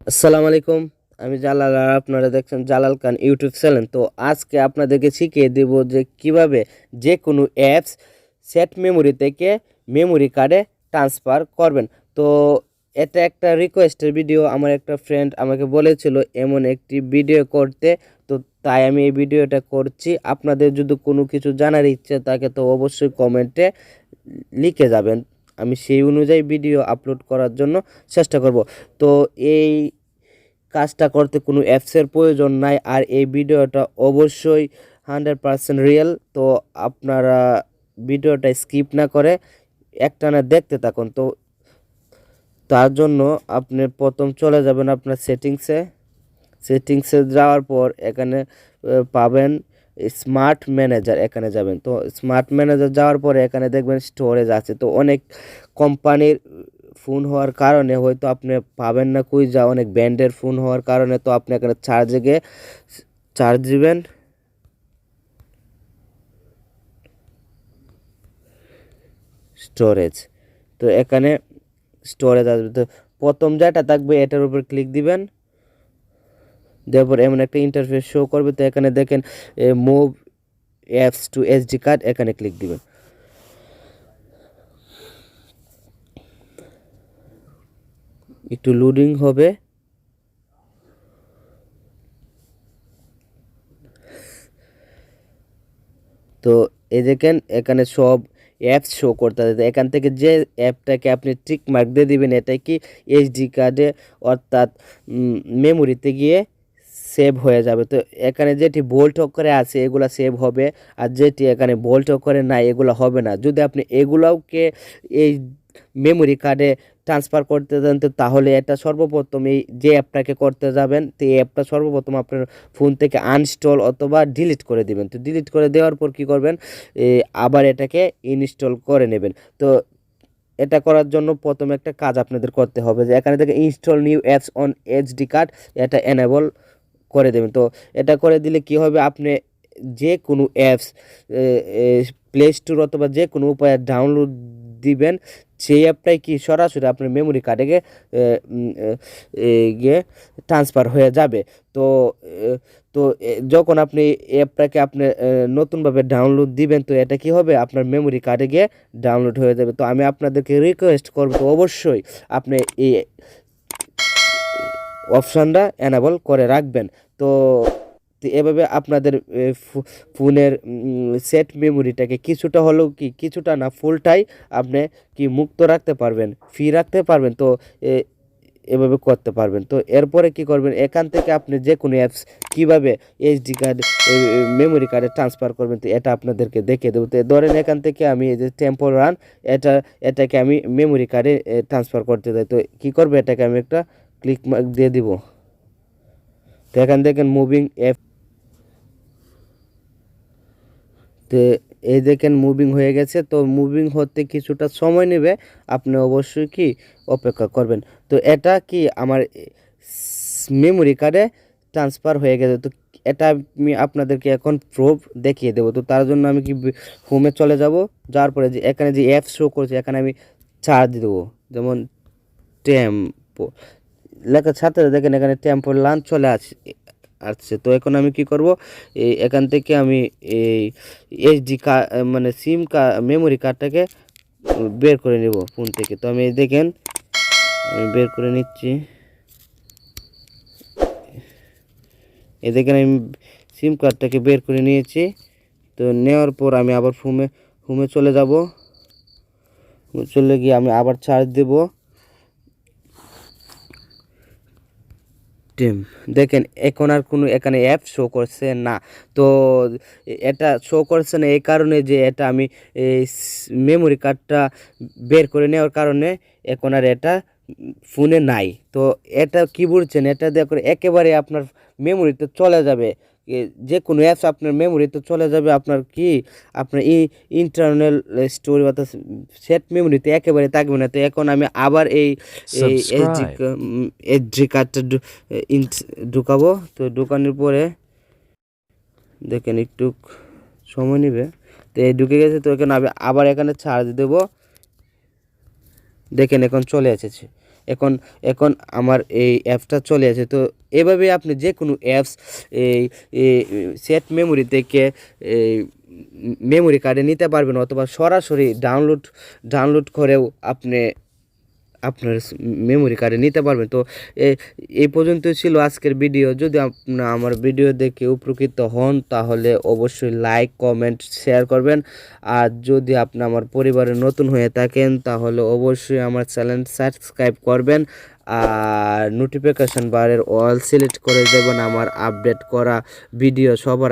আসসালামু আলাইকুম। আমি জালাল আর আপনারা দেখছেন জালাল খান ইউটিউব চ্যানেল। তো আজকে আপনাদেরকে শিখিয়ে দেব যে কিভাবে যে কোনো অ্যাপস সেট মেমোরি থেকে মেমোরি কার্ডে ট্রান্সফার করবেন। তো এটা একটা রিকোয়েস্টের ভিডিও, আমার একটা ফ্রেন্ড আমাকে বলেছিল এমন একটি ভিডিও করতে, তো তাই আমি এই ভিডিওটা করছি। আপনাদের যদি কোনো কিছু জানার ইচ্ছে থাকে তো অবশ্যই কমেন্টে লিখে যাবেন, আমি সেই অনুযায়ী ভিডিও আপলোড করার জন্য চেষ্টা করব। তো এই কাজটা করতে কোনো অ্যাপসের প্রয়োজন নাই, আর এই ভিডিওটা অবশ্যই 100% রিয়েল। তো আপনারা ভিডিওটা স্কিপ না করে একটানা দেখতে থাকুন। তো তার জন্য আপনি প্রথম চলে যাবেন আপনার সেটিংসে যাওয়ার পর এখানে পাবেন স্মার্ট ম্যানেজার, এখানে যাবেন। তো স্মার্ট ম্যানেজার যাওয়ার পরে এখানে দেখবেন স্টোরেজ আছে। তো অনেক কোম্পানির ফোন হওয়ার কারণে হয়তো আপনি পাবেন না, যা অনেক ব্র্যান্ডের ফোন হওয়ার কারণে তো আপনি এখানে চার্জে গিয়ে চার্জ দিবেন। স্টোরেজ, তো এখানে স্টোরেজ আসবে। তো প্রথম যেটা থাকবে এটার উপর ক্লিক দিবেন, দেওয়ার পর এমন একটা ইন্টারফেস শো করবে। তো এখানে দেখেন move apps two SD card, এখানে ক্লিক দিবেন। একটু লোডিং হবে। তো এই দেখেন এখানে সব অ্যাপস শো করতে হবে। এখান থেকে যে অ্যাপটাকে আপনি টিক মার্ক দিয়ে দিবেন এটা কি এইচডি কার্ডে অর্থাৎ মেমোরিতে গিয়ে সেভ হয়ে যাবে। তো এখানে যেটি বোল্ট করে আছে এগুলা সেভ হবে, আর যেটি এখানে বোল্ট করে না এগুলো হবে না। যদি আপনি এগুলোকে এই মেমোরি কার্ডে ট্রান্সফার করতে চান তো তাহলে এটা সর্বপ্রথম এই যে অ্যাপটাকে করতে যাবেন, তো এই অ্যাপটা সর্বপ্রথম আপনার ফোন থেকে আনইনস্টল অথবা ডিলিট করে দিবেন। তো ডিলিট করে দেওয়ার পর কী করবেন, আবার এটাকে ইনস্টল করে নেবেন। তো এটা করার জন্য প্রথমে একটা কাজ আপনাদের করতে হবে, যে এখানে থেকে install new apps on HD card, এটা এনেবল করে দেবেন। তো এটা করে দিলে কি হবে, আপনি যে কোনো অ্যাপস প্লে স্টোর অথবা যে কোনো উপায়ে ডাউনলোড দিবেন, সেই অ্যাপটাই কি সরাসরি আপনার মেমোরি কার্ডে গিয়ে ট্রান্সফার হয়ে যাবে। তো তো যখন আপনি অ্যাপটাকে আপনি নতুনভাবে ডাউনলোড দিবেন তো এটা কি হবে, আপনার মেমোরি কার্ডে গিয়ে ডাউনলোড হয়ে যাবে। তো আমি আপনাদেরকে রিকোয়েস্ট করব তো অবশ্যই আপনি এই অপশানটা এনাবল করে রাখবেন। তো এভাবে আপনাদের ফোনের সেট মেমোরিটাকে কিছুটা হলেও কিছুটা না ফুলটাই আপনি মুক্ত রাখতে পারবেন, ফ্রি রাখতে পারবেন। তো এভাবে করতে পারবেন। তো এরপরে কি করবেন, এখান থেকে আপনি যে কোনো অ্যাপস কীভাবে এইচডি কার্ড মেমোরি কার্ডে ট্রান্সফার করবেন তো এটা আপনাদেরকে দেখে দেবো। তো ধরেন এখান থেকে আমি এই যে টেম্পো রান, এটাকে আমি মেমোরি কার্ডে ট্রান্সফার করতে চাই। তো কী করবে, এটাকে আমি একটা ক্লিক মার্ক দিয়ে দিব। তো এখান দেখেন মুভিং অ্যাপ, তো এই দেখেন মুভিং হয়ে গেছে। তো মুভিং হতে কিছুটা সময় নেবে, আপনি অবশ্যই অপেক্ষা করবেন। তো এটা আমার মেমোরি কার্ডে ট্রান্সফার হয়ে গেছে। তো এটা আমি আপনাদেরকে এখন প্রুফ দেখিয়ে দেবো। তো তার জন্য আমি হোমে চলে যাব, যাওয়ার পরে যে এখানে যে অ্যাপ শো করছে এখানে আমি চার্জ দেবো, যেমন টেম্পো লেখার সাথে দেখেন এখানে টেম্পো লাঞ্চ চলে আসছে। তো এখন আমি কি করব, এখান থেকে আমি এই এইচডি কার্ড মানে মেমোরি কার্ডটাকে বের করে নেব ফোন থেকে। তো আমি দেখেন আমি বের করে নিচ্ছি। এই দেখেন আমি সিম কার্ডটাকে বের করে নিয়েছি। তো নেওয়ার পর আমি আবার হোমে চলে যাব। চলে গিয়ে আমি আবার চার্জ দেব। দেখেন এখন আর কোনো এখানে অ্যাপ শো করছে না। তো এটা শো করছে না এই কারণে যে এটা আমি মেমোরি কার্ডটা বের করে নেওয়ার কারণে এখন আর এটা ফোনে নাই। তো এটা কি বলছেন, এটা দিয়ে করে একেবারে আপনার মেমোরিতে চলে যাবে, যে কোনো অ্যাপস আপনার মেমোরিতে চলে যাবে। আপনার ইন্টারনাল স্টোরি অর্থাৎ সেট মেমোরিতে একেবারে থাকবে না। তো এখন আমি আবার এই এইচডি কার্ডটা ঢুকাবো। তো ঢুকানোর পরে দেখেন একটু সময় নেবে। তো এই ঢুকে গেছে। তো এখানে আমি আবার এখানে চার্জ দেব। দেখেন এখন চলে এসেছে। এখন এখন আমার এই অ্যাপসটা চলে আসে। তো এভাবে আপনি যে কোনো অ্যাপস এই সেট মেমোরি থেকে এই মেমোরি কার্ডে নিতে পারবেন, অথবা সরাসরি ডাউনলোড করেও আপনি আপনার মেমোরি কার্ডে নিতে পারবেন। তো এই পর্যন্তই ছিল আজকের ভিডিও। যদি আপনার আমার ভিডিও দেখে উপকৃত হন তাহলে অবশ্যই লাইক কমেন্ট শেয়ার করবেন। আর যদি আপনি আমার পরিবারে নতুন হয়ে থাকেন তাহলে অবশ্যই আমার চ্যানেল সাবস্ক্রাইব করবেন, আর নোটিফিকেশন বারের অল সিলেক্ট করে দেবেন আমার আপডেট করা ভিডিও সবার